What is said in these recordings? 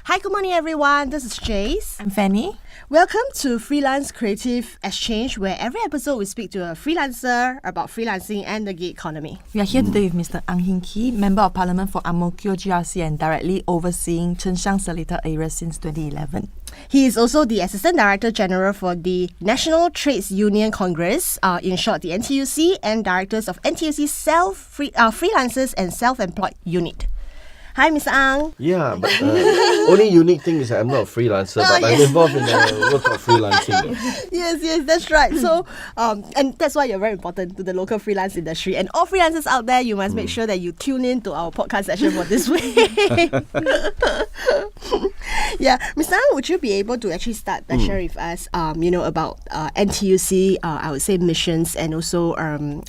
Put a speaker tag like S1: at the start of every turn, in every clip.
S1: Hi, good morning everyone. This is Jayce.
S2: I'm Fanny.
S1: Welcome to Freelance Creative Exchange, where every episode we speak to a freelancer about freelancing and the gig economy.
S2: We are here today with Mr. Hin Kee, Member of Parliament for Ang Mo Kio GRC and directly overseeing Chengshan selected area since 2011.
S1: He is also the Assistant Director General for the National Trades Union Congress, in short the NTUC, and Directors of NTUC Freelancers and Self-Employed Unit. Hi, Mr. Ang.
S3: Yeah, but only unique thing is that I'm not a freelancer, but I'm involved in the work of freelancing.
S1: Yes, that's right. So, and that's why you're very important to the local freelance industry. And all freelancers out there, you must make sure that you tune in to our podcast session for this week. Yeah, Mr. Ang, would you be able to actually start by sharing with us, about NTUC, I would say missions and also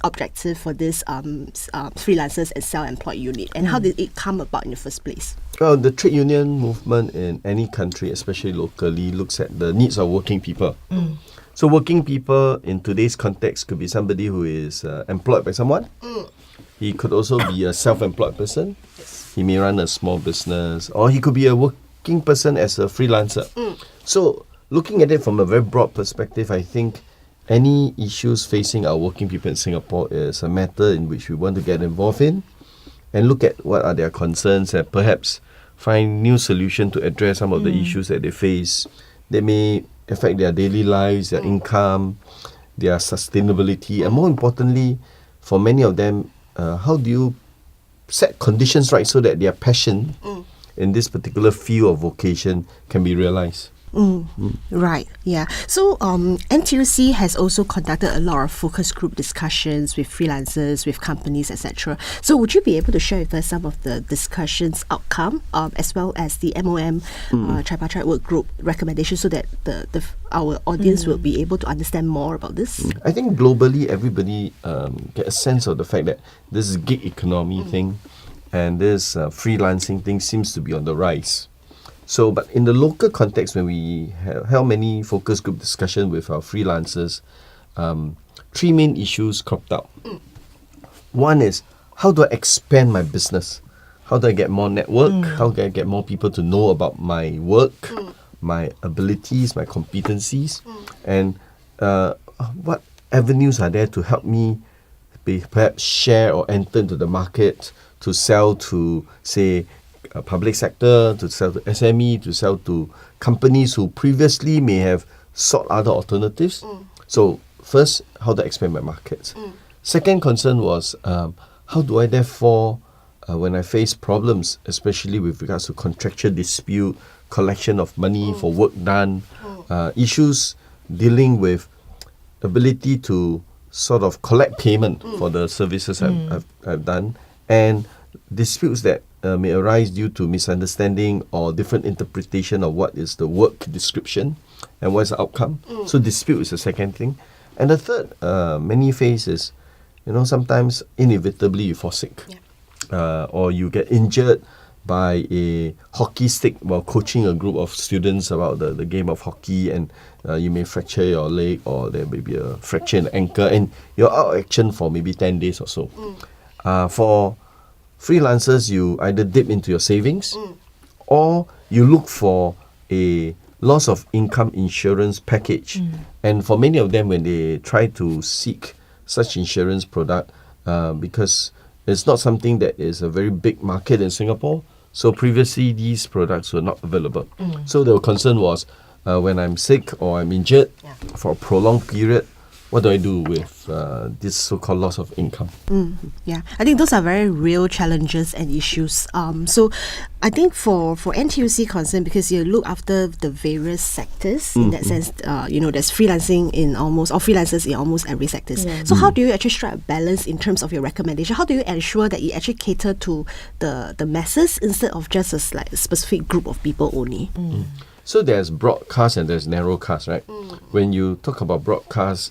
S1: objective for this freelancers and self-employed unit, and how did it come about in the first place?
S3: Well, the trade union movement in any country, especially locally, looks at the needs of working people. So working people in today's context could be somebody who is employed by someone. He could also be a self-employed person. He may run a small business, or he could be a working person as a freelancer. So looking at it from a very broad perspective, I think any issues facing our working people in Singapore is a matter in which we want to get involved in and look at what are their concerns and perhaps find new solution to address some of the issues that they face. They may affect their daily lives, their income, their sustainability, and more importantly, for many of them, how do you set conditions right so that their passion in this particular field of vocation can be realized?
S1: Right, yeah. So NTUC has also conducted a lot of focus group discussions with freelancers, with companies, etc. So would you be able to share with us some of the discussions outcome, as well as the MOM tripartite work group recommendations, so that our audience will be able to understand more about this?
S3: I think globally everybody get a sense of the fact that this gig economy thing and this freelancing thing seems to be on the rise. So, but in the local context, when we held many focus group discussion with our freelancers, three main issues cropped up. One is, how do I expand my business? How do I get more network? How can I get more people to know about my work, my abilities, my competencies? And what avenues are there to help me perhaps share or enter into the market to sell to, say, public sector, to sell to SME, to sell to companies who previously may have sought other alternatives. So first, how to expand my markets. Second concern was, how do I therefore, when I face problems, especially with regards to contractual dispute, collection of money for work done, issues dealing with ability to sort of collect payment for the services I've done, and disputes that may arise due to misunderstanding or different interpretation of what is the work description and what is the outcome. So dispute is the second thing. And the third many face is, sometimes inevitably you fall sick, or you get injured by a hockey stick while coaching a group of students about the game of hockey, and you may fracture your leg, or there may be a fracture in the ankle, and you're out of action for maybe 10 days or so. For freelancers, you either dip into your savings or you look for a loss of income insurance package. And for many of them, when they try to seek such insurance product, because it's not something that is a very big market in Singapore, so previously these products were not available. So the concern was, when I'm sick or I'm injured for a prolonged period, what do I do with this so-called loss of income?
S1: Yeah, I think those are very real challenges and issues. So I think for NTUC concern, because you look after the various sectors, in that sense, there's freelancing in freelancers in almost every sector. So how do you actually strike a balance in terms of your recommendation? How do you ensure that you actually cater to the masses instead of just a specific group of people only?
S3: So there's broadcast and there's narrowcast, right? When you talk about broadcast,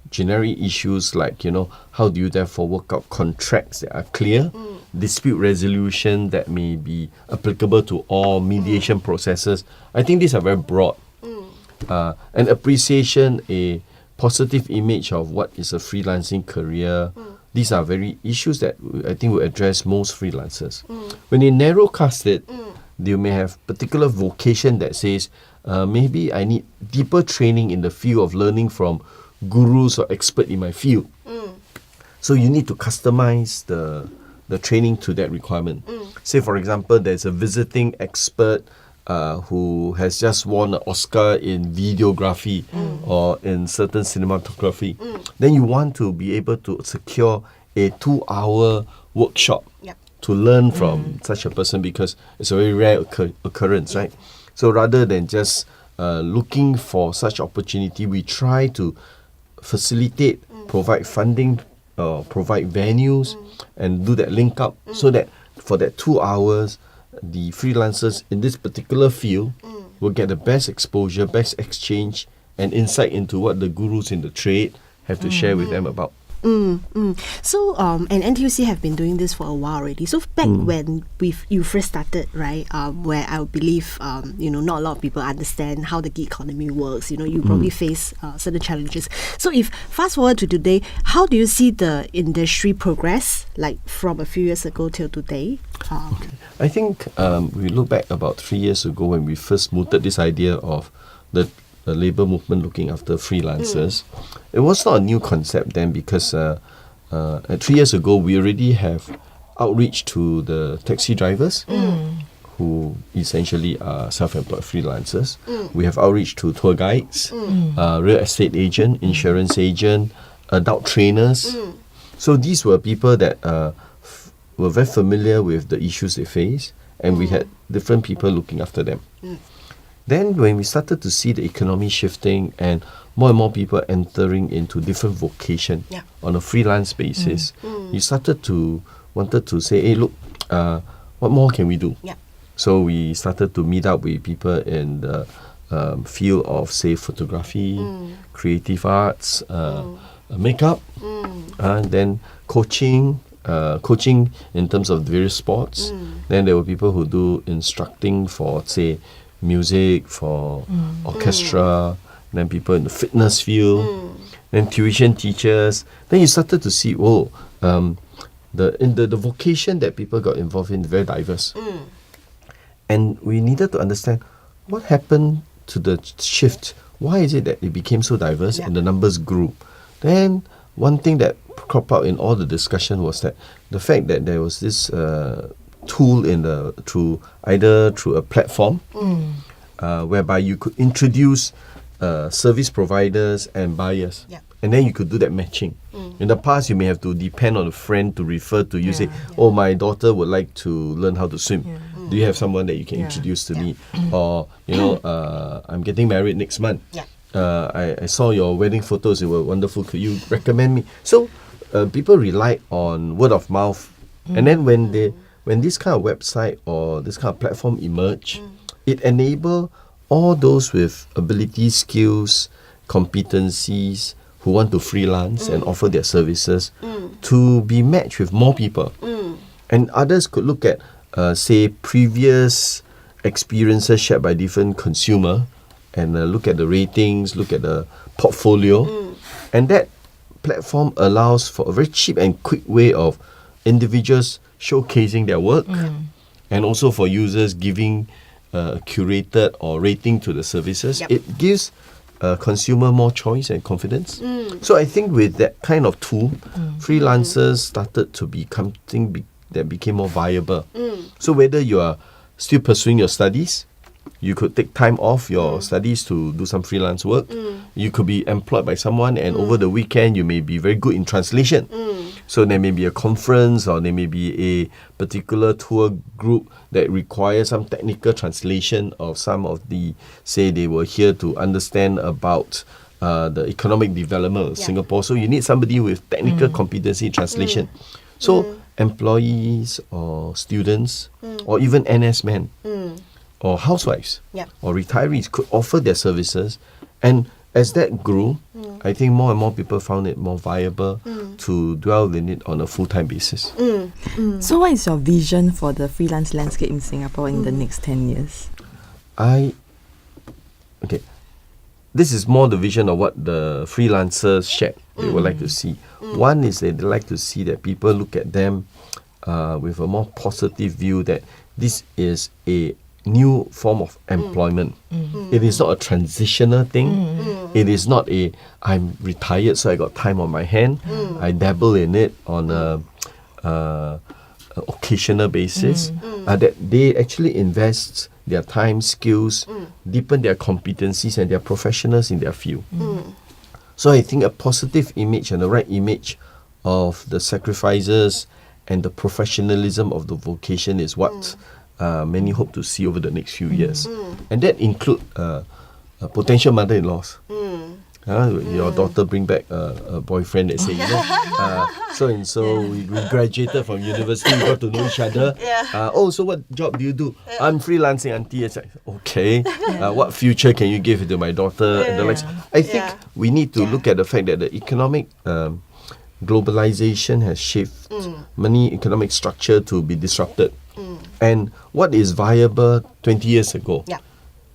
S3: generic issues like, how do you therefore work out contracts that are clear, dispute resolution that may be applicable to all mediation processes. I think these are very broad. An appreciation, a positive image of what is a freelancing career. These are very issues that I think will address most freelancers. When you narrowcast it, they may have particular vocation that says, maybe I need deeper training in the field of learning from gurus or expert in my field. So you need to customize the training to that requirement. Say, for example, there's a visiting expert who has just won an Oscar in videography or in certain cinematography. Then you want to be able to secure a 2-hour workshop to learn from such a person, because it's a very rare occurrence, right? So rather than just looking for such opportunity, we try to facilitate, provide funding, provide venues, and do that link up so that for that 2 hours, the freelancers in this particular field will get the best exposure, best exchange, and insight into what the gurus in the trade have to share with them about.
S1: So, and NTUC have been doing this for a while already. So back when you first started, right, where I believe, not a lot of people understand how the gig economy works. You probably face certain challenges. So if fast forward to today, how do you see the industry progress, like from a few years ago till today?
S3: I think we look back about 3 years ago when we first mooted this idea of the labour movement looking after freelancers. It was not a new concept then, because 3 years ago we already have outreach to the taxi drivers who essentially are self-employed freelancers. We have outreach to tour guides, real estate agent, insurance agent, adult trainers. So these were people that were very familiar with the issues they face, and we had different people looking after them. Then when we started to see the economy shifting and more people entering into different vocation on a freelance basis, we wanted to say, hey, look, what more can we do? So we started to meet up with people in the field of, say, photography, creative arts, makeup, and then coaching in terms of various sports. Then there were people who do instructing for, say, music, for orchestra, then people in the fitness field, then tuition teachers. Then you started to see, the vocation that people got involved in is very diverse. And we needed to understand what happened to the shift. Why is it that it became so diverse and the numbers grew? Then one thing that cropped out in all the discussion was that the fact that there was this tool through a platform whereby you could introduce service providers and buyers, and then you could do that matching. In the past, you may have to depend on a friend to refer to you. Say, my daughter would like to learn how to swim. Do you have someone that you can introduce to me? Or I'm getting married next month. I saw your wedding photos, they were wonderful, could you recommend me? So people rely on word of mouth, and then when this kind of website or this kind of platform emerge, it enable all those with abilities, skills, competencies who want to freelance and offer their services to be matched with more people. And others could look at say previous experiences shared by different consumer and look at the ratings, look at the portfolio, and that platform allows for a very cheap and quick way of individuals showcasing their work, and also for users giving curated or rating to the services. It gives consumer more choice and confidence. So I think with that kind of tool, freelancers started to become something that became more viable. So whether you are still pursuing your studies, you could take time off your studies to do some freelance work. You could be employed by someone, and over the weekend you may be very good in translation. So there may be a conference, or there may be a particular tour group that requires some technical translation of some of the, say they were here to understand about the economic development of Singapore. So you need somebody with technical competency in translation. So employees or students or even NS men or housewives or retirees could offer their services, and as that grew, I think more and more people found it more viable to dwell in it on a full-time basis.
S2: So what is your vision for the freelance landscape in Singapore in the next 10 years?
S3: This is more the vision of what the freelancers shared they would like to see. One is they'd like to see that people look at them with a more positive view, that this is a new form of employment. It is not a transitional thing. It is not I'm retired so I got time on my hand. I dabble in it on a occasional basis. That they actually invest their time, skills, deepen their competencies and their professionals in their field. So I think a positive image and the right image of the sacrifices and the professionalism of the vocation is what many hope to see over the next few years. And that include potential mother-in-laws. Your daughter bring back a boyfriend that say, so and so we graduated from university, we got to know each other. So what job do you do? I'm freelancing, auntie. It's like, okay. What future can you give to my daughter? And the likes. I think we need to look at the fact that the economic globalization has shifted many economic structure to be disrupted. And what is viable 20 years ago?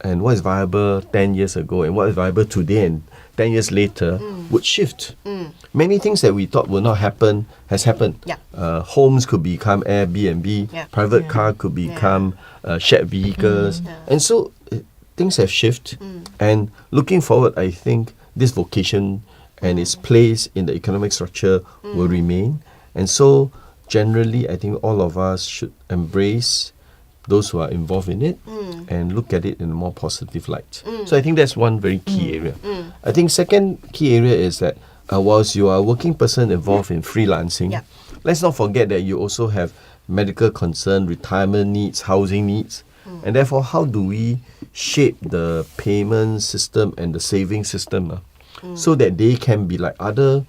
S3: And what is viable 10 years ago? And what is viable today and 10 years later would shift. Many things that we thought would not happen has happened. Homes could become Airbnb, private car could become shared vehicles. And so things have shifted. And looking forward, I think this vocation and its place in the economic structure will remain. And so generally, I think all of us should embrace those who are involved in it and look at it in a more positive light. So I think that's one very key area. I think second key area is that whilst you are a working person involved in freelancing, let's not forget that you also have medical concern, retirement needs, housing needs. And therefore, how do we shape the payment system and the saving system so that they can be like other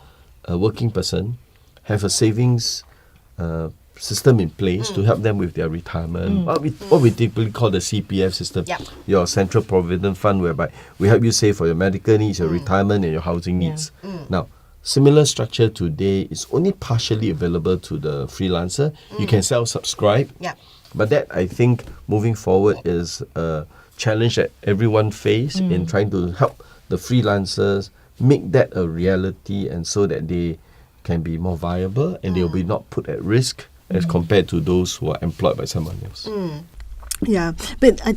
S3: working person, have a savings system in place to help them with their retirement. What we typically call the CPF system, your Central Provident Fund, whereby we help you save for your medical needs, your retirement and your housing needs. Now, similar structure today is only partially available to the freelancer. You can self-subscribe. But that, I think, moving forward is a challenge that everyone face in trying to help the freelancers make that a reality, and so that they can be more viable and they will be not put at risk as compared to those who are employed by someone else.
S1: Yeah, but I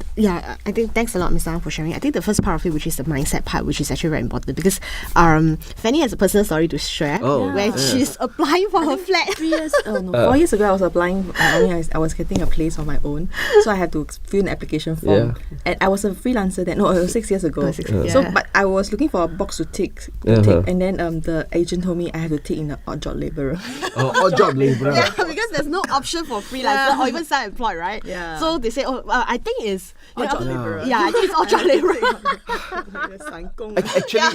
S1: think thanks a lot, Mr. Ang, for sharing. I think the first part of it, which is the mindset part, which is actually very important, because Fanny has a personal story to share where she's applying for her flat.
S2: 4 years ago, I was applying. I was getting a place on my own, so I had to fill an application form. And I was a freelancer then. No, it was 6 years ago. So, but I was looking for a box to tick, and then the agent told me I have to tick in the odd job labourer.
S3: Odd job labourer.
S1: Because there's no option for freelancer or even self-employed, right? So they say, I think it's
S2: odd job labourer.
S1: I think it's odd job labourer.
S3: Actually,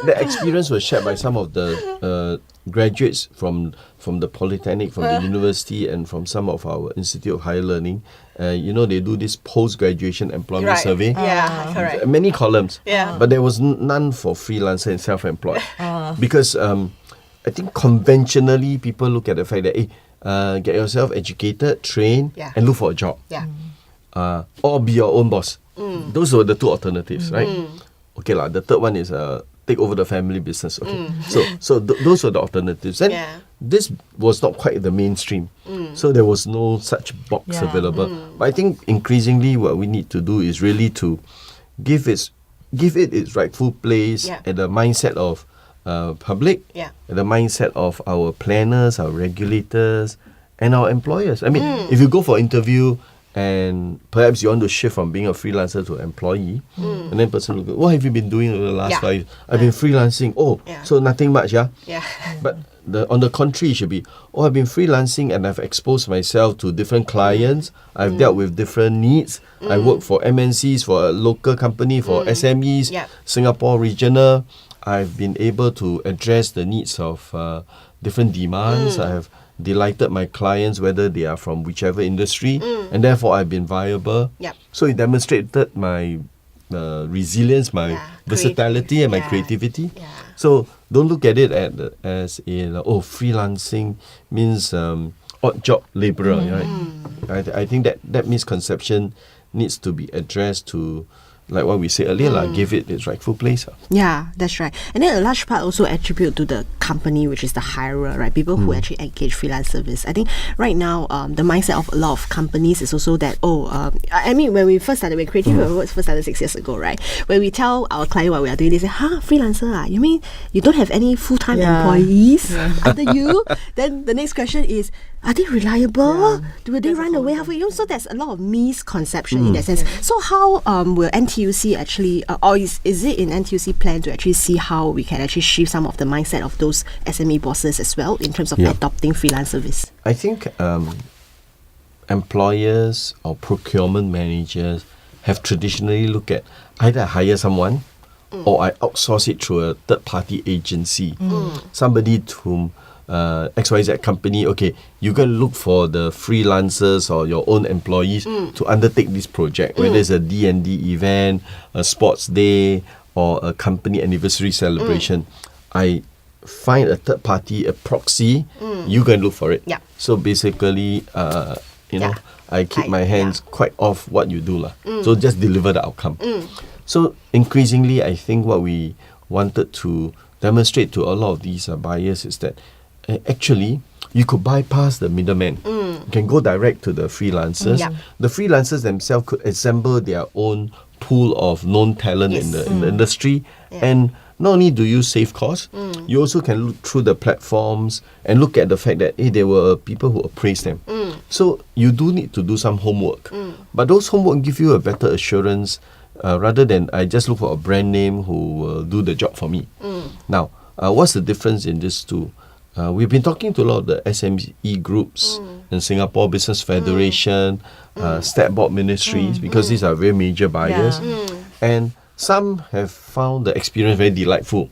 S3: that experience was shared by some of the graduates from the Polytechnic, from the university, and from some of our Institute of Higher Learning. They do this post-graduation employment survey.
S1: Correct.
S3: Many columns. But there was none for freelancer and self-employed. Because I think conventionally people look at the fact that, get yourself educated, train, and look for a job. Or be your own boss. Those were the two alternatives, right? Okay, the third one is take over the family business. Okay, so those were the alternatives. And this was not quite the mainstream. So there was no such box available. But I think increasingly what we need to do is really to give it its rightful place at the mindset of public, and the mindset of our planners, our regulators, and our employers. I mean, if you go for interview and perhaps you want to shift from being a freelancer to an employee, and then person will go, what have you been doing over the last 5 years? I've been freelancing. So nothing much, But on the contrary, it should be, I've been freelancing and I've exposed myself to different clients. I've dealt with different needs. I work for MNCs, for a local company, for SMEs, Singapore regional. I've been able to address the needs of different demands. I have delighted my clients, whether they are from whichever industry, and therefore I've been viable. So it demonstrated my resilience, my versatility, and my creativity. So don't look at it as freelancing means odd job labourer. Right? I think that misconception needs to be addressed to like what we said earlier, give it its rightful place.
S1: Yeah, that's right. And then a large part also attribute to the company, which is the hirer, right? People who actually engage freelance service. I think right now, the mindset of a lot of companies is also that, when we first started, when CreativesAtWork first started 6 years ago, right? When we tell our client what we are doing, they say, freelancer, you mean you don't have any full-time employees under you? Then the next question is, are they reliable? Will they run away halfway? So there's a lot of misconception in that sense. So how will NTUC actually, or is it in NTUC plan to actually see how we can actually shift some of the mindset of those SME bosses as well in terms of adopting freelance service?
S3: I think employers or procurement managers have traditionally looked at either I hire someone or I outsource it through a third-party agency. Somebody to XYZ company, okay, you can look for the freelancers or your own employees to undertake this project, whether it's a D&D event, a sports day, or a company anniversary celebration. I find a third party, a proxy, you can look for it.
S1: Yeah.
S3: So basically, I keep my hands quite off what you do. So just deliver the outcome. So increasingly, I think what we wanted to demonstrate to a lot of these buyers is that actually, you could bypass the middleman. You can go direct to the freelancers. The freelancers themselves could assemble their own pool of known talent in the industry. And not only do you save costs, you also can look through the platforms and look at the fact that there were people who appraised them. So you do need to do some homework. But those homework give you a better assurance rather than I just look for a brand name who will do the job for me. Now, what's the difference in these two? We've been talking to a lot of the SME groups in Singapore, Business Federation, Stat Board Ministries, because these are very major buyers. And some have found the experience very delightful.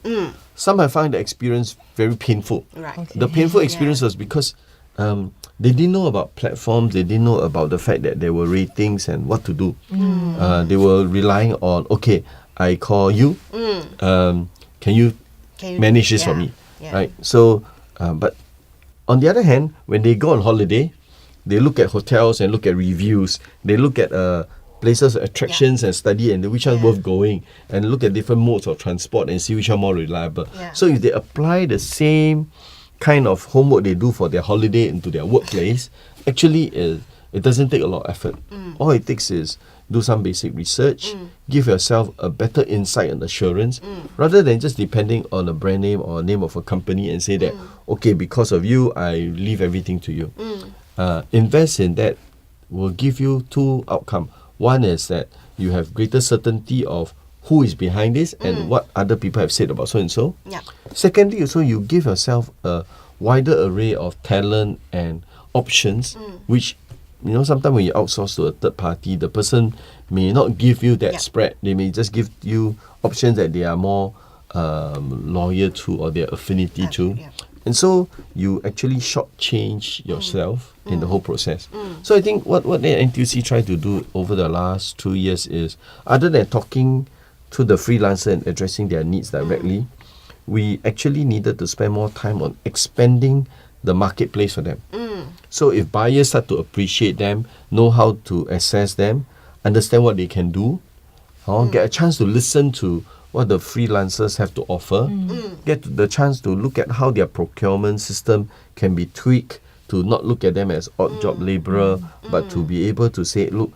S3: Some have found the experience very painful. The painful experience was because they didn't know about platforms, they didn't know about the fact that there were ratings and what to do. They were relying on, okay, I call you, can you manage this for me? Right? So, but on the other hand, when they go on holiday, they look at hotels and look at reviews. They look at places, attractions and study and which one's worth going, and look at different modes of transport and see which are more reliable. So if they apply the same kind of homework they do for their holiday into their workplace, actually it doesn't take a lot of effort. All it takes is do some basic research, give yourself a better insight and assurance, rather than just depending on a brand name or a name of a company and say that, okay, because of you, I leave everything to you. Invest in that will give you two outcomes. One is that you have greater certainty of who is behind this and what other people have said about so and so. Secondly, also you give yourself a wider array of talent and options, which sometimes when you outsource to a third party, the person may not give you that spread. They may just give you options that they are more loyal to or their affinity to. And so you actually shortchange yourself in the whole process. So I think what the NTUC tried to do over the last 2 years is, other than talking to the freelancer and addressing their needs directly, we actually needed to spend more time on expanding the marketplace for them. So if buyers start to appreciate them, know how to assess them, understand what they can do, get a chance to listen to what the freelancers have to offer, get the chance to look at how their procurement system can be tweaked to not look at them as odd job labourer, but to be able to say, look,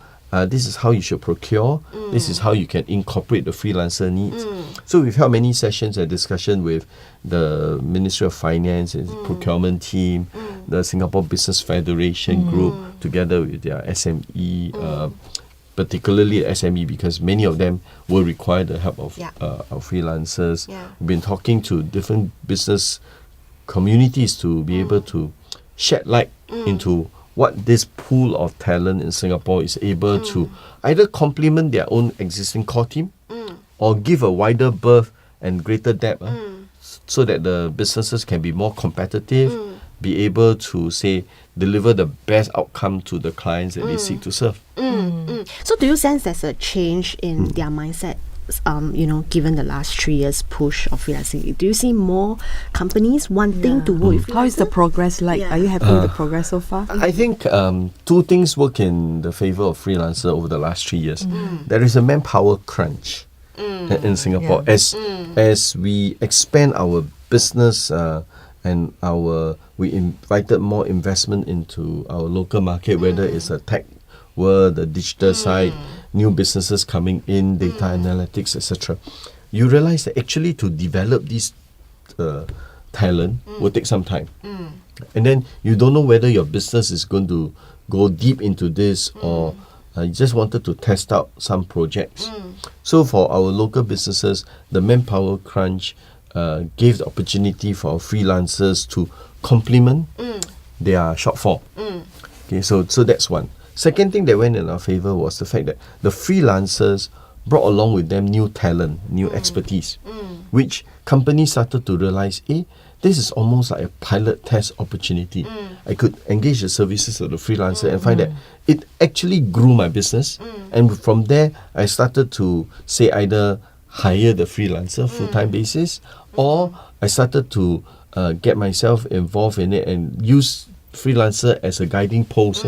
S3: this is how you should procure, this is how you can incorporate the freelancer needs. So we've held many sessions and discussion with the Ministry of Finance and procurement team, the Singapore Business Federation group, together with their SME, particularly SME, because many of them will require the help of our freelancers. We've been talking to different business communities to be able to shed light into what this pool of talent in Singapore is able to either complement their own existing core team or give a wider berth and greater depth so that the businesses can be more competitive, be able to, say, deliver the best outcome to the clients that they seek to serve.
S1: So do you sense there's a change in their mindset given the last 3 years push of freelancing? Do you see more companies wanting to work with freelancers?
S2: How is the progress like? Are you happy with the progress so far?
S3: I think two things work in the favor of freelancer over the last 3 years. There is a manpower crunch in Singapore. As we expand our business and we invited more investment into our local market, whether it's a tech world, the digital side, new businesses coming in, data analytics, etc. You realize that actually to develop this talent will take some time. And then you don't know whether your business is going to go deep into this or you just wanted to test out some projects. So for our local businesses, the manpower crunch gave the opportunity for our freelancers to complement their shortfall. Okay, so that's one. Second thing that went in our favor was the fact that the freelancers brought along with them new talent, new expertise, which companies started to realize, this is almost like a pilot test opportunity. I could engage the services of the freelancer and find that it actually grew my business. And from there, I started to say either hire the freelancer full-time basis, or I started to get myself involved in it and use freelancer as a guiding post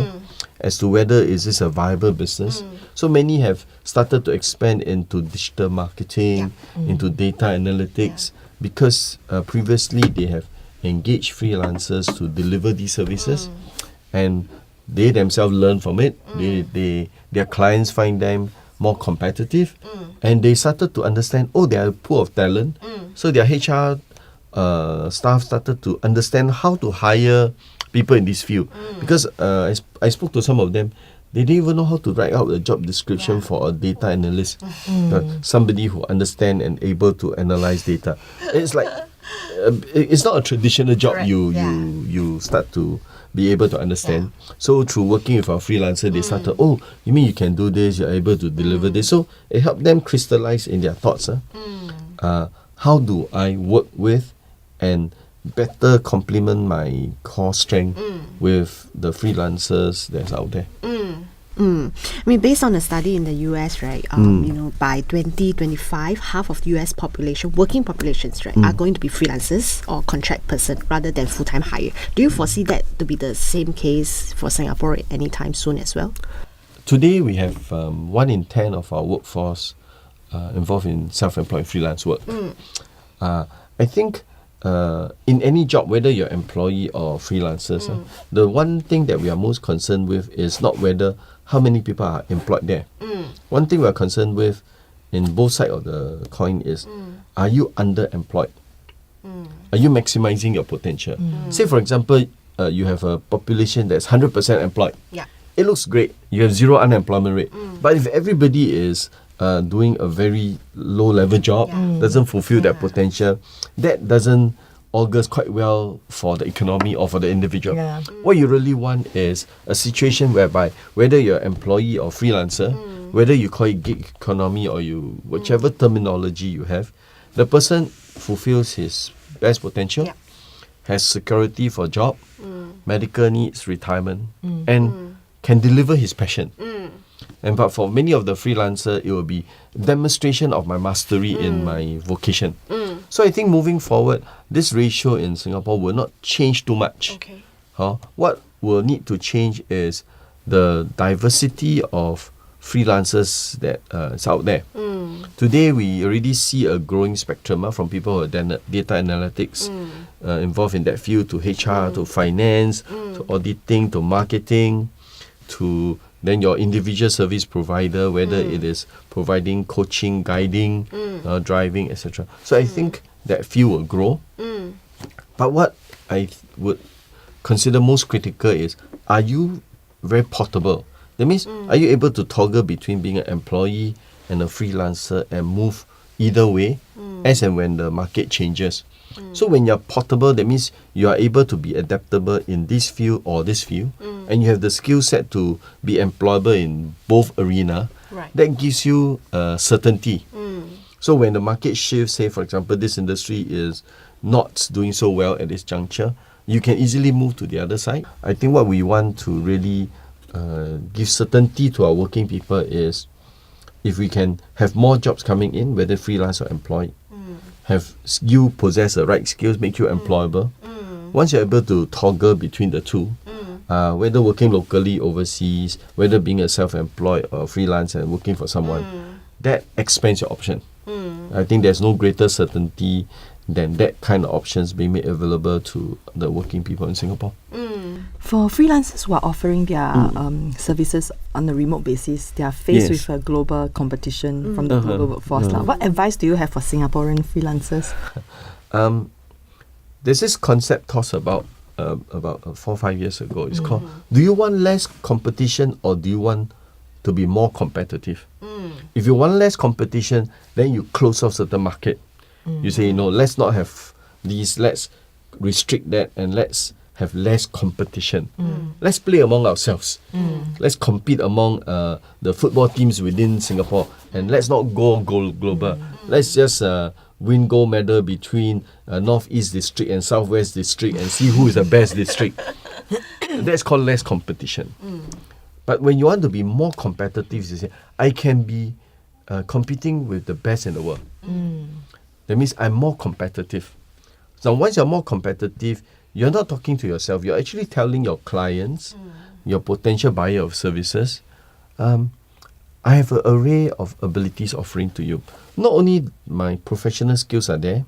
S3: as to whether is this a viable business. So many have started to expand into digital marketing, into data analytics, because previously they have engaged freelancers to deliver these services, and they themselves learn from it. Their clients find them more competitive, and they started to understand, they are a pool of talent. So their HR staff started to understand how to hire people in this field, because I spoke to some of them. They didn't even know how to write out a job description for a data analyst, somebody who understands and able to analyze data. It's like it's not a traditional job. You start to be able to understand. So through working with our freelancer, they started, you mean you can do this, you're able to deliver this. So it helped them crystallize in their thoughts. How do I work with and better complement my core strength with the freelancers that's out there?
S1: I mean, based on a study in the US, right, by 2025, half of the US population, working populations, right, are going to be freelancers or contract person rather than full-time hire. Do you foresee that to be the same case for Singapore anytime soon as well?
S3: Today, we have 1 in 10 of our workforce involved in self-employed freelance work. I think in any job, whether you're employee or freelancers, the one thing that we are most concerned with is not whether how many people are employed there. One thing we're concerned with in both sides of the coin is, are you underemployed? Are you maximizing your potential? Say, for example, you have a population that's 100% employed. It looks great. You have zero unemployment rate. But if everybody is doing a very low-level job, doesn't fulfill their potential, that doesn't augurs quite well for the economy or for the individual. What you really want is a situation whereby whether you're employee or freelancer, whether you call it gig economy or whichever terminology you have, the person fulfills his best potential, has security for job, medical needs, retirement, and can deliver his passion. But for many of the freelancer, it will be demonstration of my mastery in my vocation. So I think moving forward, this ratio in Singapore will not change too much. What will need to change is the diversity of freelancers that is out there. Today, we already see a growing spectrum from people who are data analytics involved in that field, to HR, to finance, to auditing, to marketing, to then your individual service provider, whether it is providing coaching, guiding, driving, etc. So I think that field will grow. But what I would consider most critical is, are you very portable? That means, are you able to toggle between being an employee and a freelancer and move either way as and when the market changes? So when you're portable, that means you are able to be adaptable in this field or this field, and you have the skill set to be employable in both arena. That gives you certainty. So when the market shifts, say for example, this industry is not doing so well at this juncture, you can easily move to the other side. I think what we want to really give certainty to our working people is, if we can have more jobs coming in, whether freelance or employed, have you possess the right skills, make you employable. Once you're able to toggle between the two, whether working locally, overseas, whether being a self-employed or freelance and working for someone, that expands your option. I think there's no greater certainty than that kind of options being made available to the working people in Singapore.
S2: For freelancers who are offering their services on a remote basis, they are faced with a global competition from the global workforce. What advice do you have for Singaporean freelancers?
S3: There's this concept tossed about 4 or 5 years ago. It's called, do you want less competition or do you want to be more competitive? If you want less competition, then you close off certain market. You say, let's not have these, let's restrict that, and let's have less competition. Let's play among ourselves. Let's compete among the football teams within Singapore, and let's not go global. Let's just win gold medal between Northeast District and Southwest District and see who is the best district. That's called less competition. But when you want to be more competitive, you say, I can be competing with the best in the world. That means I'm more competitive. So once you're more competitive, you're not talking to yourself. You're actually telling your clients, your potential buyer of services, I have an array of abilities offering to you. Not only my professional skills are there,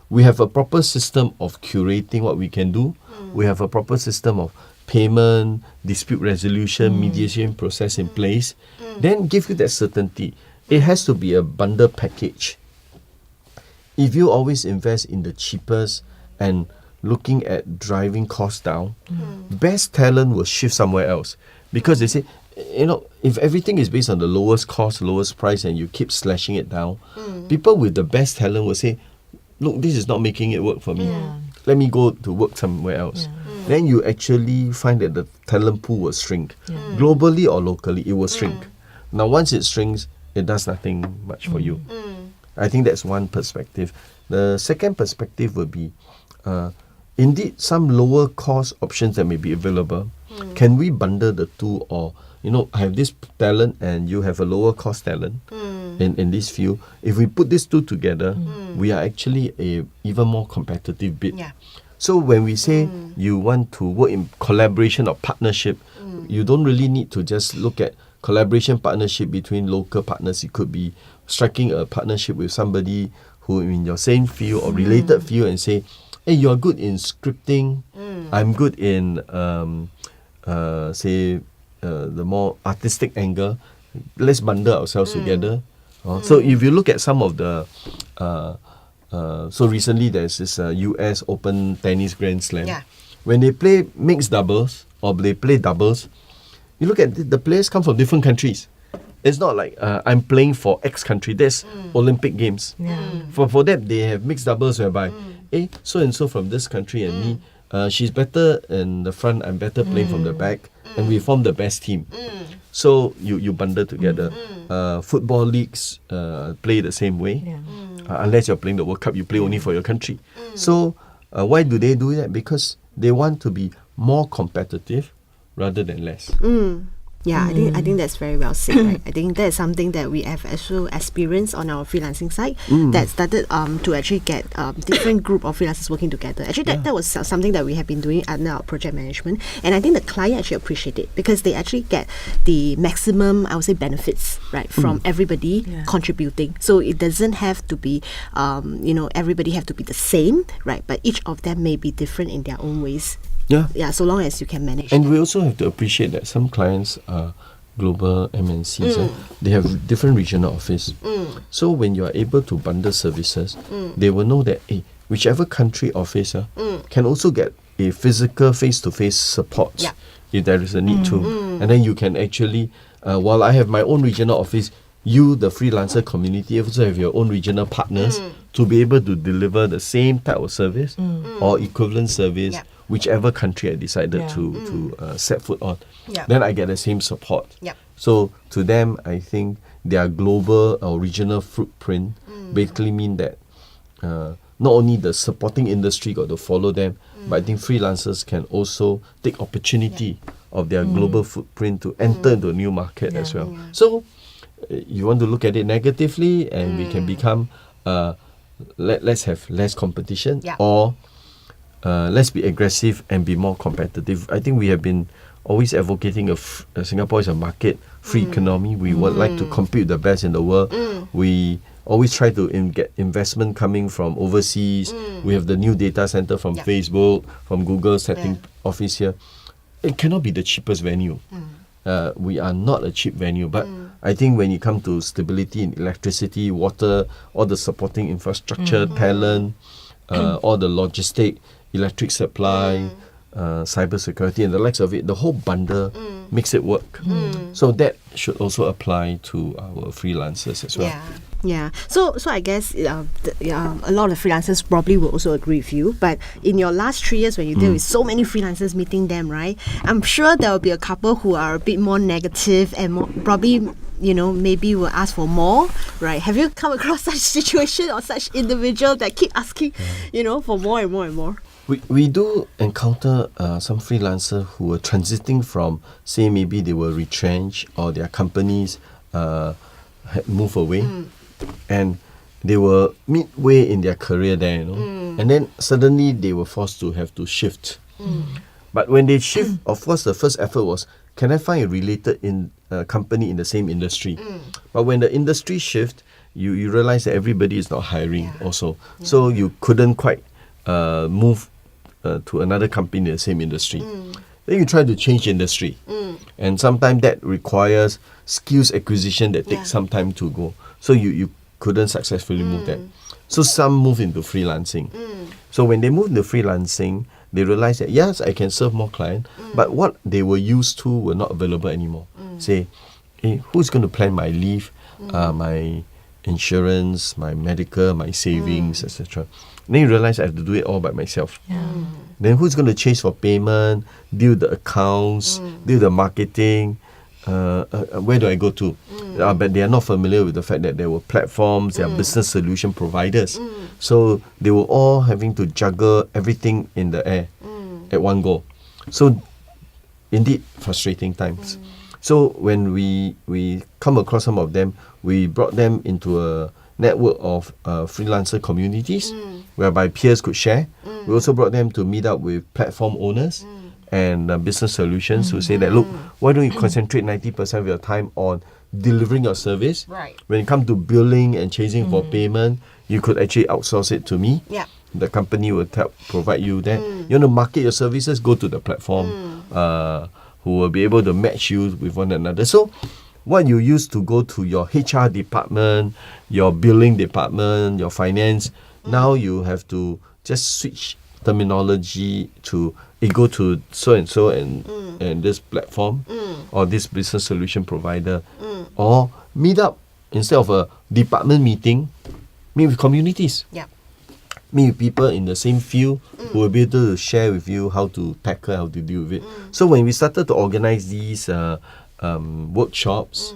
S3: we have a proper system of curating what we can do. We have a proper system of payment, dispute resolution, mediation process in place. Then give you that certainty. It has to be a bundle package. If you always invest in the cheapest and looking at driving costs down, best talent will shift somewhere else. Because they say, if everything is based on the lowest cost, lowest price, and you keep slashing it down, people with the best talent will say, look, this is not making it work for me. Let me go to work somewhere else. Then you actually find that the talent pool will shrink. Globally or locally, it will shrink. Now, once it shrinks, it does nothing much for you. I think that's one perspective. The second perspective would be, indeed, some lower cost options that may be available. Can we bundle the two, or I have this talent and you have a lower cost talent in this field. If we put these two together, we are actually a even more competitive bid. So when we say you want to work in collaboration or partnership, you don't really need to just look at collaboration partnership between local partners. It could be striking a partnership with somebody who in your same field or related field and say, hey, you're good in scripting, I'm good in the more artistic angle. Let's bundle ourselves together. So if you look at some of the so recently there's this US Open Tennis Grand Slam. When they play mixed doubles or they play doubles, you look at the players come from different countries. It's not like I'm playing for X country. There's Olympic Games. For that, they have mixed doubles whereby, so and so from this country and me, she's better in the front, I'm better playing from the back, and we form the best team. So you bundle together. Football leagues play the same way. Unless you're playing the World Cup, you play only for your country. So why do they do that? Because they want to be more competitive rather than less.
S1: Yeah, I think that's very well said. Right? I think that's something that we have also experienced on our freelancing side that started to actually get different group of freelancers working together. Actually, that was something that we have been doing under our project management, and I think the client actually appreciate it because they actually get the maximum, I would say, benefits from everybody contributing. So it doesn't have to be, everybody have to be the same, right? But each of them may be different in their own ways. So long as you can manage.
S3: And we also have to appreciate that some clients are global MNCs. They have different regional office. So when you are able to bundle services, they will know that whichever country office can also get a physical face-to-face support if there is a need to. And then you can actually, while I have my own regional office, you, the freelancer community, also have your own regional partners to be able to deliver the same type of service or equivalent service, whichever country I decided to set foot on. Then I get the same support. So to them, I think their global or regional footprint basically mean that not only the supporting industry got to follow them, but I think freelancers can also take opportunity of their global footprint to enter into a new market as well. So you want to look at it negatively, and we can become let's have less competition, or let's be aggressive and be more competitive. I think we have been always advocating Singapore is a market free economy. We would like to compete with the best in the world. We always try to get investment coming from overseas. We have the new data center from Facebook, from Google setting office here. It cannot be the cheapest venue. We are not a cheap venue, but I think when you come to stability in electricity, water, all the supporting infrastructure, talent, all the logistic, electric supply, cyber security, and the likes of it, the whole bundle makes it work. So that should also apply to our freelancers as well.
S1: Yeah. So I guess a lot of freelancers probably will also agree with you. But in your last 3 years, when you deal with so many freelancers meeting them, right? I'm sure there will be a couple who are a bit more negative and more, probably, maybe will ask for more, right? Have you come across such situation or such individual that keep asking, for more and more and more?
S3: We do encounter some freelancers who are transiting from, say, maybe they were retrenched or their companies had moved away, and they were midway in their career there, and then suddenly they were forced to have to shift. But when they shift, of course, the first effort was, can I find a related company in the same industry? But when the industry shift, you realize that everybody is not hiring also, so you couldn't quite move to another company in the same industry. Then you try to change industry, and sometimes that requires skills acquisition that takes some time to go. So you couldn't successfully move that. So some move into freelancing. So when they move into freelancing, they realize that yes, I can serve more clients, but what they were used to were not available anymore. Say, hey, who's going to plan my leave, my insurance, my medical, my savings, etc. Then you realize I have to do it all by myself. Then who's going to chase for payment, deal with the accounts, deal with the marketing? Where do I go to? But they are not familiar with the fact that there were platforms, there are business solution providers. So they were all having to juggle everything in the air at one go. So indeed, frustrating times. So when we come across some of them, we brought them into a network of freelancer communities whereby peers could share. We also brought them to meet up with platform owners and business solutions who say that, look, why don't you concentrate 90% of your time on delivering your service?
S1: Right.
S3: When it comes to billing and chasing for payment, you could actually outsource it to me. The company will provide you that. You want to market your services, go to the platform who will be able to match you with one another. So what you used to go to your HR department, your billing department, your finance, now you have to just switch terminology to go to so and so and this platform or this business solution provider, or meet up instead of a department meeting, meet with communities. Meet with people in the same field who will be able to share with you how to tackle, how to deal with it. So when we started to organize these workshops,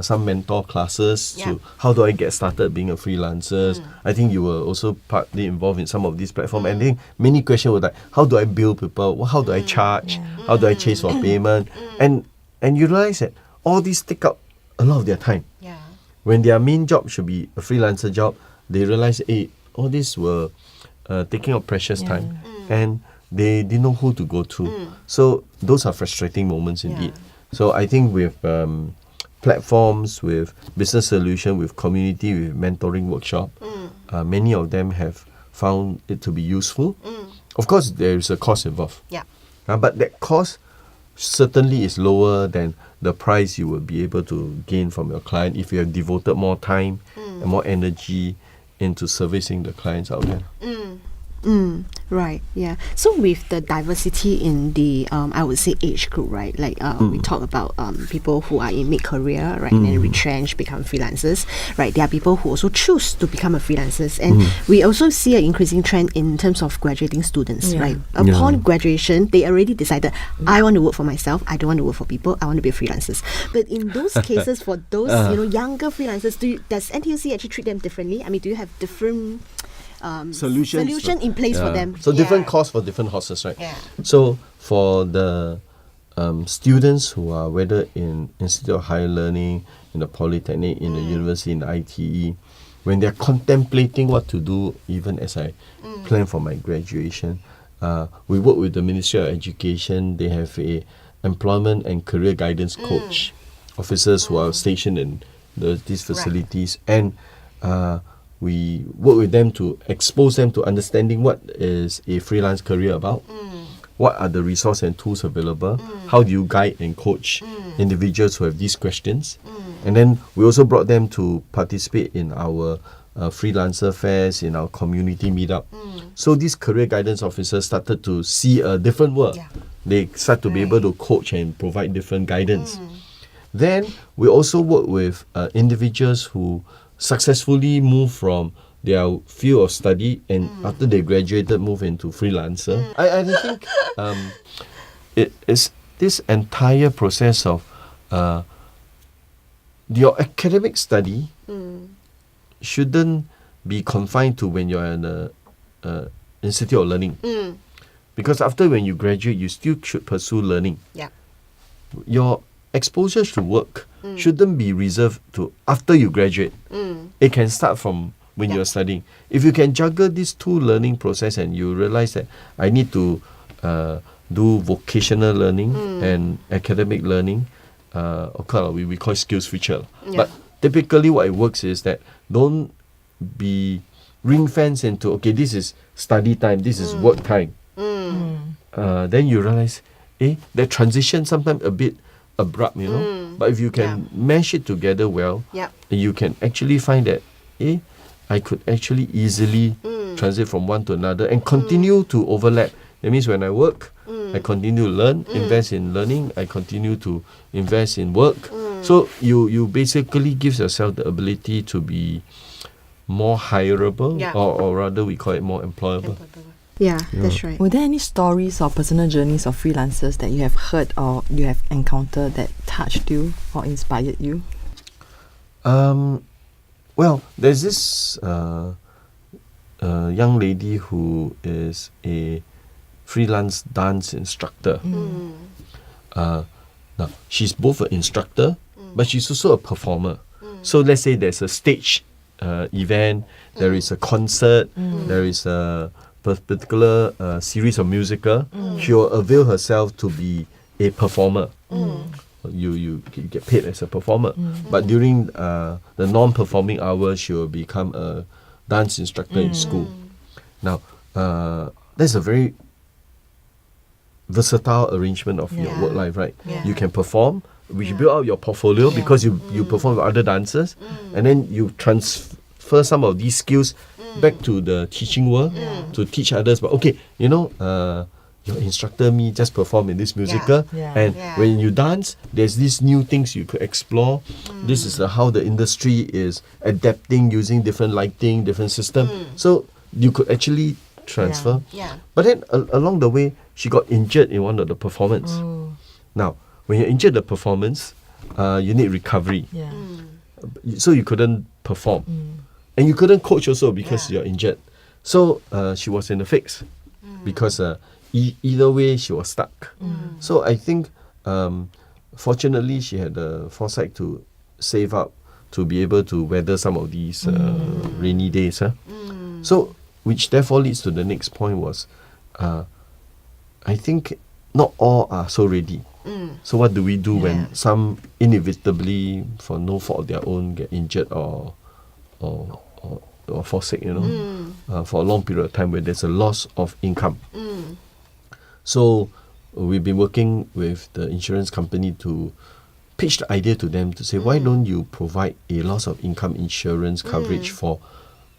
S3: some mentor classes to how do I get started being a freelancer. I think you were also partly involved in some of these platforms. And then many questions were like, how do I bill people? How do I charge? How do I chase for payment? And you realize that all these take up a lot of their time. When their main job should be a freelancer job, they realize, hey, all these were taking up precious time. And they didn't know who to go to. So those are frustrating moments indeed. So I think with platforms, with business solution, with community, with mentoring workshop, many of them have found it to be useful. Of course, there is a cost involved. But that cost certainly is lower than the price you will be able to gain from your client if you have devoted more time and more energy into servicing the clients out there.
S1: Right, yeah. So with the diversity in the, I would say, age group, right? Like we talk about people who are in mid-career, right, and then retrench, become freelancers, right? There are people who also choose to become a freelancers, and we also see an increasing trend in terms of graduating students, right? Upon graduation, they already decided, I want to work for myself. I don't want to work for people. I want to be freelancers. But in those cases, for those younger freelancers, does NTUC actually treat them differently? I mean, do you have different solution in place for them?
S3: So different costs for different horses, right? So for the students who are whether in Institute of Higher Learning, in the Polytechnic, in the university, in the ITE, when they're contemplating what to do, even as I plan for my graduation, we work with the Ministry of Education. They have a employment and career guidance coach officers who are stationed in these facilities, and we work with them to expose them to understanding what is a freelance career about, what are the resources and tools available, how do you guide and coach individuals who have these questions. And then we also brought them to participate in our freelancer fairs, in our community meetup. So these career guidance officers started to see a different world. They start to be able to coach and provide different guidance. Then we also work with individuals who successfully move from their field of study and after they graduated move into freelancer. I think it is this entire process of your academic study shouldn't be confined to when you're in a Institute of Learning. Because after when you graduate, you still should pursue learning. Your exposure to work shouldn't be reserved to after you graduate. It can start from when you're studying. If you can juggle these two learning process and you realize that I need to do vocational learning and academic learning, we call it skills future. But typically what it works is that don't be ring fence into, okay, this is study time, this is work time. Then you realize, that transition sometimes a bit abrupt, But if you can mesh it together well, you can actually find that, I could actually easily transit from one to another and continue to overlap. That means when I work, I continue to learn, invest in learning, I continue to invest in work. So you basically give yourself the ability to be more hireable, or rather we call it more employable.
S1: Yeah, that's right.
S2: Were there any stories or personal journeys of freelancers that you have heard or you have encountered that touched you or inspired you?
S3: Well, there's this young lady who is a freelance dance instructor. Now, she's both an instructor, but she's also a performer. So let's say there's a stage event, there is a concert, there is a particular series of musical, she will avail herself to be a performer. You get paid as a performer. But during the non-performing hours, she will become a dance instructor in school. Now, that's a very versatile arrangement of your work life, right? You can perform, which build out your portfolio because you perform with other dancers, and then you transfer some of these skills back to the teaching world to teach others. But okay, your instructor me just perform in this musical, and when you dance, there's these new things you could explore. This is how the industry is adapting using different lighting, different system. So you could actually transfer. But then along the way, she got injured in one of the performance. Now, when you're injured the performance, you need recovery. So you couldn't perform. And you couldn't coach also because you're injured. So she was in a fix because either way she was stuck. So I think fortunately she had the foresight to save up to be able to weather some of these rainy days. So which therefore leads to the next point was I think not all are so ready. So what do we do when some inevitably for no fault of their own get injured or fall sick, for a long period of time where there's a loss of income. So we've been working with the insurance company to pitch the idea to them to say, why don't you provide a loss of income insurance coverage for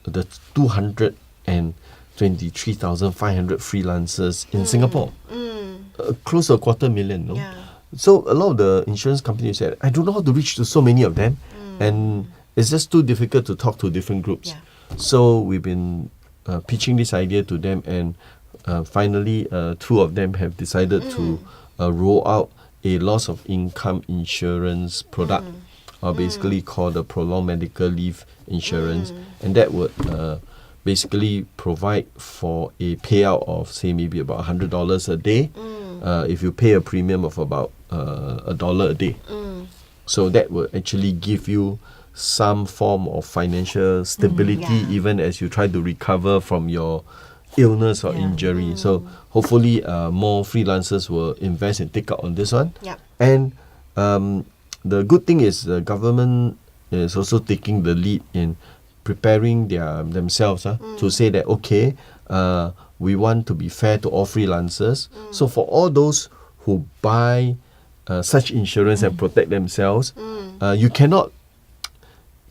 S3: the 223,500 freelancers in Singapore? Close to 250,000, no? So a lot of the insurance companies said, I don't know how to reach to so many of them, and it's just too difficult to talk to different groups. So we've been pitching this idea to them, and finally two of them have decided to roll out a loss of income insurance product, or basically called the prolonged medical leave insurance, and that would basically provide for a payout of say maybe about $100 a day if you pay a premium of about $1 a day. So that will actually give you some form of financial stability even as you try to recover from your illness or injury. So hopefully more freelancers will invest and take up on this one. And the good thing is the government is also taking the lead in preparing themselves to say that, okay, we want to be fair to all freelancers. So for all those who buy such insurance and protect themselves, you cannot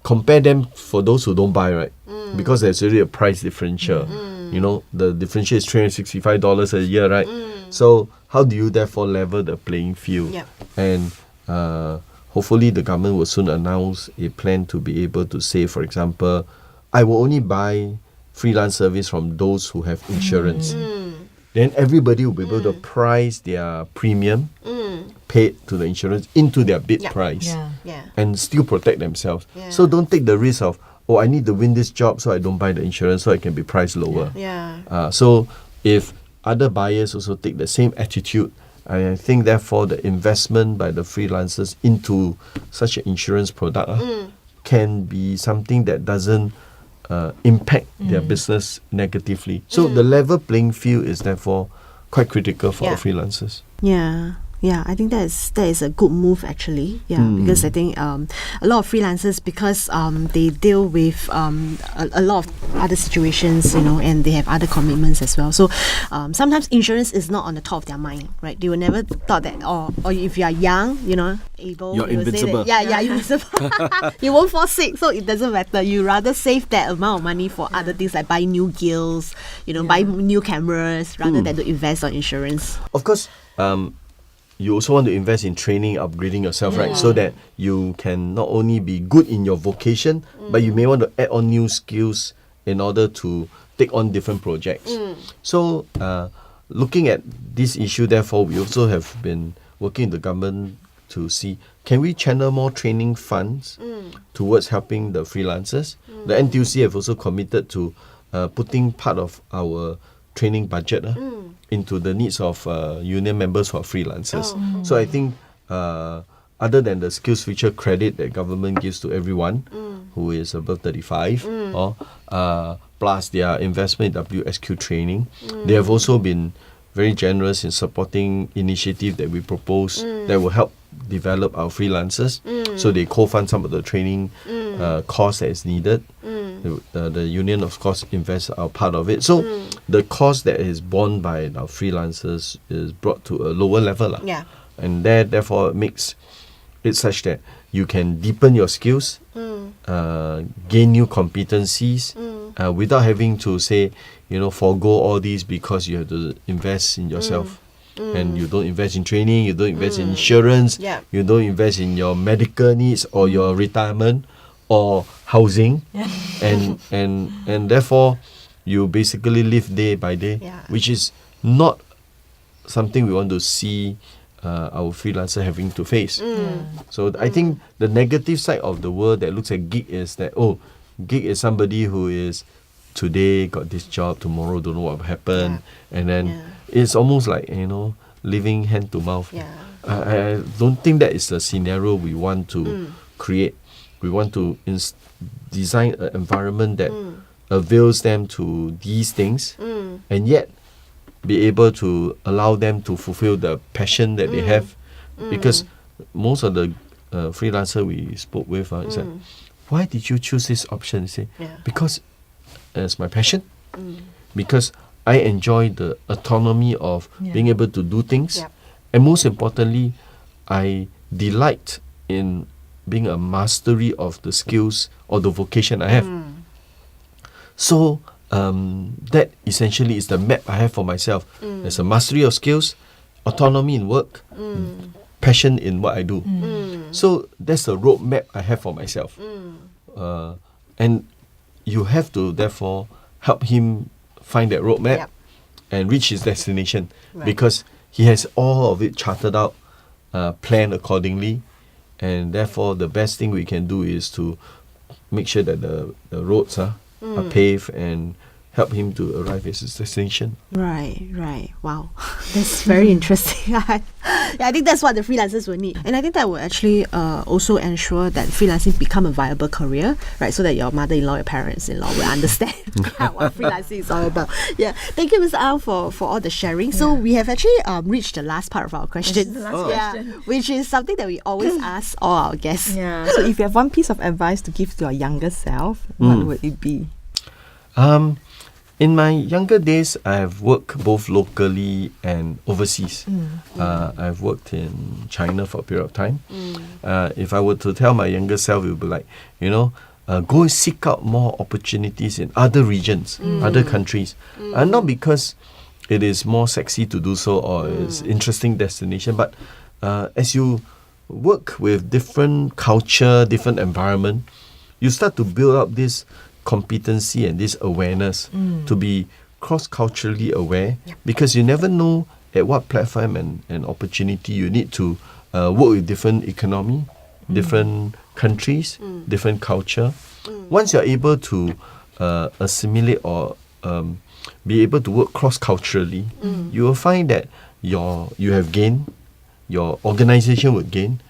S3: compare them for those who don't buy, right? Because there's already a price differential. You know, the differential is $365 a year, right? So how do you therefore level the playing field? And hopefully the government will soon announce a plan to be able to say, for example, I will only buy freelance service from those who have insurance. Then everybody will be able to price their premium paid to the insurance into their bid price and still protect themselves. So don't take the risk of, oh, I need to win this job so I don't buy the insurance so I can be priced lower. So if other buyers also take the same attitude, I think therefore the investment by the freelancers into such an insurance product can be something that doesn't impact their business negatively. So the level playing field is therefore quite critical for our freelancers.
S1: Yeah, I think that is a good move actually. Because I think a lot of freelancers, because they deal with a lot of other situations, and they have other commitments as well. So sometimes insurance is not on the top of their mind, right? They will never thought that, or if you are young, able,
S3: you're invincible.
S1: You're invincible. You won't fall sick, so it doesn't matter. You rather save that amount of money for other things like buy new gears, buy new cameras, rather than to invest on insurance.
S3: Of course, you also want to invest in training, upgrading yourself, right? So that you can not only be good in your vocation, but you may want to add on new skills in order to take on different projects. So looking at this issue, therefore, we also have been working with the government to see, can we channel more training funds towards helping the freelancers? The NTUC have also committed to putting part of our training budget into the needs of union members who are freelancers. So I think other than the skills future credit that government gives to everyone who is above 35, plus their investment in WSQ training, they have also been very generous in supporting initiative that we propose that will help develop our freelancers. So they co-fund some of the training cost that is needed. The union, of course, invests our part of it. So the cost that is borne by our freelancers is brought to a lower level. And therefore makes it such that you can deepen your skills, gain new competencies, without having to say, forego all these because you have to invest in yourself. And you don't invest in training, you don't invest in insurance, you don't invest in your medical needs or your retirement or housing, and therefore you basically live day by day, which is not something we want to see our freelancer having to face. So I think the negative side of the world that looks at gig is that, gig is somebody who is today got this job, tomorrow don't know what will happen, and then it's almost like living hand to mouth. I don't think that is the scenario we want to create. We want to design an environment that avails them to these things, and yet be able to allow them to fulfill the passion that they have. Because most of the freelancer we spoke with said, why did you choose this option? They say, because it's my passion, because I enjoy the autonomy of being able to do things, and most importantly, I delight in being a mastery of the skills or the vocation I have. So that essentially is the map I have for myself. There's a mastery of skills, autonomy in work, passion in what I do. So that's the roadmap I have for myself. And you have to therefore help him find that roadmap and reach his destination, because he has all of it charted out, planned accordingly, and therefore the best thing we can do is to make sure that the roads are paved and help him to arrive at his destination.
S1: Right. Wow. That's very interesting. Yeah, I think that's what the freelancers will need. And I think that will actually also ensure that freelancing become a viable career, right? So that your mother-in-law, your parents-in-law will understand what freelancing is all about. Yeah. Thank you, Ms. Ang, for all the sharing. So we have actually reached the last part of our question.
S2: The last question.
S1: Which is something that we always ask all our guests.
S2: Yeah. So if you have one piece of advice to give to your younger self, what would it be?
S3: In my younger days, I've worked both locally and overseas. I've worked in China for a period of time. If I were to tell my younger self, it would be like, go and seek out more opportunities in other regions, other countries. Not because it is more sexy to do so or it's interesting destination, but as you work with different culture, different environment, you start to build up this competency and this awareness to be cross-culturally aware, because you never know at what platform and opportunity you need to work with different economy, different countries, different culture. Once you're able to assimilate or be able to work cross-culturally, you will find that you have gained, your organization will gain,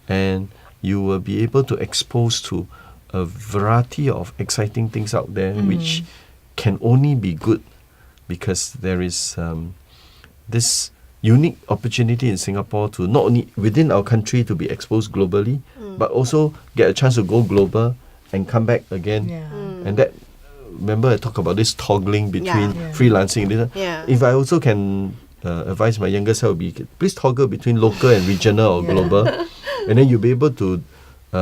S3: and you will be able to expose to a variety of exciting things out there, which can only be good because there is this unique opportunity in Singapore to not only within our country to be exposed globally, but also get a chance to go global and come back again. And that, remember I talk about this toggling between freelancing. If I also can advise my younger self, please toggle between local and regional or global, and then you'll be able to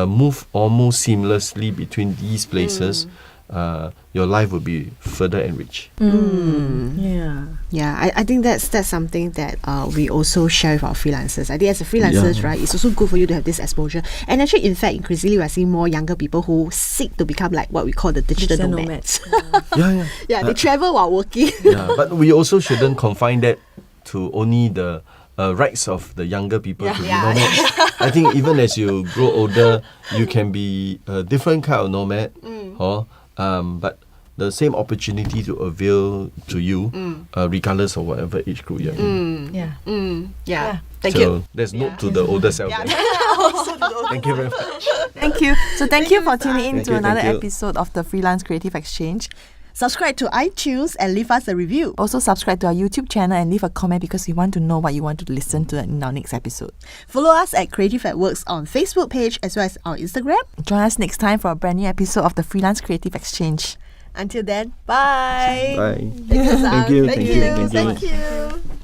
S3: move almost seamlessly between these places. Your life will be further enriched.
S1: I think that's something that we also share with our freelancers. I think as a freelancers, right, it's also good for you to have this exposure. And actually, in fact, increasingly we are seeing more younger people who seek to become like what we call the digital nomads. They travel while working.
S3: But we also shouldn't confine that to only the rights of the younger people to be nomads. I think even as you grow older, you can be a different kind of nomad, but the same opportunity to avail to you, regardless of whatever age group you're in.
S1: Thank you.
S3: There's note to the older self. Thank you very much.
S2: Thank you. So thank you for tuning in to another episode of the Freelance Creative Exchange.
S1: Subscribe to iTunes and leave us a review.
S2: Also subscribe to our YouTube channel and leave a comment because we want to know what you want to listen to in our next episode.
S1: Follow us at CreativeAtWork on Facebook page as well as our Instagram.
S2: Join us next time for a brand new episode of the Freelance Creative Exchange.
S1: Until then, bye.
S3: Bye.
S1: Thank you.
S3: Thank you.
S1: Thank you.